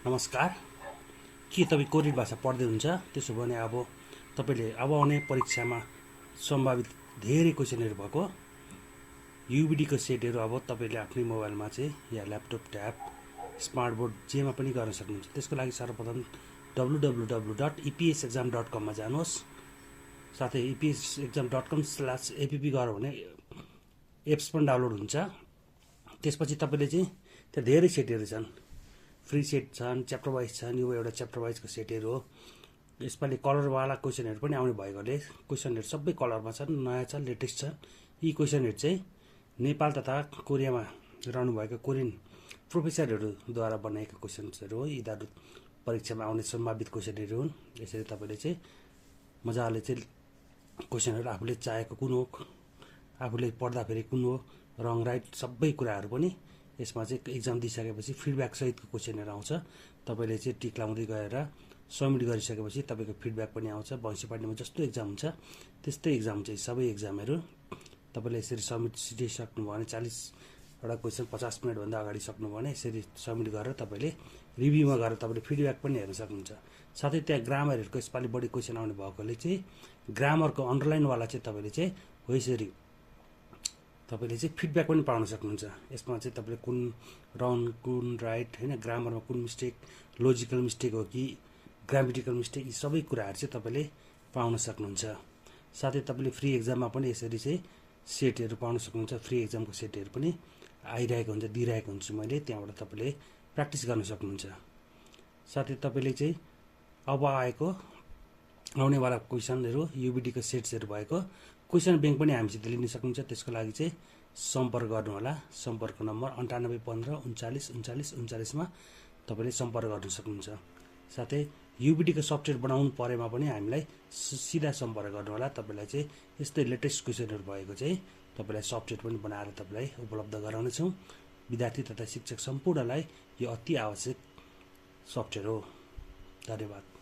नमस्कार। के तपाईँ कोरियन भाषा पढ्दै हुन्छ? त्यसो भने अब तपाईँले अब आउने परीक्षामा सम्भावित धेरै क्वेसनहरू भएको युबिडीको सेटहरू अब तपाईँले आफ्नै मोबाइलमा चाहिँ या ल्यापटप, ट्याब, स्मार्ट बोर्ड जेमा पनि गर्न सक्नुहुन्छ। त्यसको लागि सर्वप्रथम www.ePSexam.com मा जानुहोस्। साथै ePSexam.com/app गऱ्यो भने एप्स पनि डाउनलोड हुन्छ। त्यसपछि तपाईँले चाहिँ त्यहाँ धेरै सेटहरू छन्, फ्री सेट छन्, च्याप्टर वाइज छन्। यो एउटा च्याप्टर वाइजको सेटहरू हो। यसपालि कलरवाला क्वेसनहरू पनि आउने भएकोले क्वेसनहरू सबै कलरमा छन्, नयाँ छ, लेटेस्ट छ। यी क्वेसनहरू चाहिँ नेपाल तथा कोरियामा रहनुभएका कोरियन प्रोफेसरहरूद्वारा बनाएका क्वेसन्सहरू हो। यिनीहरू परीक्षामा आउने सम्भावित क्वेसनहरू हुन्। यसरी तपाईँले चाहिँ मजाले चाहिँ क्वेसनहरू आफूले चाहेको कुन हो, आफूले पढ्दाखेरि कुन हो, रङ राइट सबै कुराहरू पनि यसमा चाहिँ इक्जाम दिइसकेपछि फिडब्याक सहितको क्वेसनहरू आउँछ। तपाईँले चाहिँ टिक लाउँदै गएर सबमिट गरिसकेपछि तपाईँको फिडब्याक पनि आउँछ। म्युनिसिपालिटीमा जस्तो इक्जाम हुन्छ त्यस्तै इक्जाम चाहिँ सबै इक्जामहरू तपाईँले यसरी सबमिट सिटिसक्नुभयो भने 40वटा क्वेसन 50 मिनटभन्दा अगाडि सक्नुभयो भने यसरी सबमिट गरेर तपाईँले रिभ्यूमा गएर तपाईँले फिडब्याक पनि हेर्न सक्नुहुन्छ। साथै त्यहाँ ग्रामरहरूको यसपालि बढी क्वेसन आउने भएकोले चाहिँ ग्रामरको अन्डरलाइनवाला चाहिँ तपाईँले चाहिँ हो यसरी तपाईँले चाहिँ फिडब्याक पनि पाउन सक्नुहुन्छ। यसमा चाहिँ तपाईँले कुन रङ, कुन राइट, होइन, ग्रामरमा कुन मिस्टेक, लोजिकल मिस्टेक हो कि ग्रामेटिकल मिस्टेक, यी सबै कुराहरू चाहिँ तपाईँले पाउन सक्नुहुन्छ। साथै तपाईँले फ्री एक्जाममा पनि यसरी चाहिँ सेटहरू पाउन सक्नुहुन्छ। फ्री एक्जामको सेटहरू पनि आइरहेको हुन्छ, दिइरहेको हुन्छु मैले, त्यहाँबाट तपाईँले प्र्याक्टिस गर्न सक्नुहुन्छ। साथै तपाईँले चाहिँ अब आउनेवाला क्वेसनहरू युबिडीको सेट्सहरू भएको क्वेसन ब्याङ्क पनि हामीसित लिन सक्नुहुन्छ। त्यसको लागि चाहिँ सम्पर्क गर्नुहोला। सम्पर्क नम्बर 9815393939मा तपाईँले सम्पर्क गर्न सक्नुहुन्छ। साथै युबिडीको सफ्टवेयर बनाउनु परेमा पनि हामीलाई सिधा सम्पर्क गर्नुहोला। तपाईँलाई चाहिँ यस्तै लेटेस्ट क्वेसनहरू भएको चाहिँ तपाईँलाई सफ्टवेयर पनि बनाएर तपाईँलाई उपलब्ध गराउनेछौँ। विद्यार्थी तथा शिक्षक सम्पूर्णलाई यो अति आवश्यक सफ्टवेयर हो। धन्यवाद।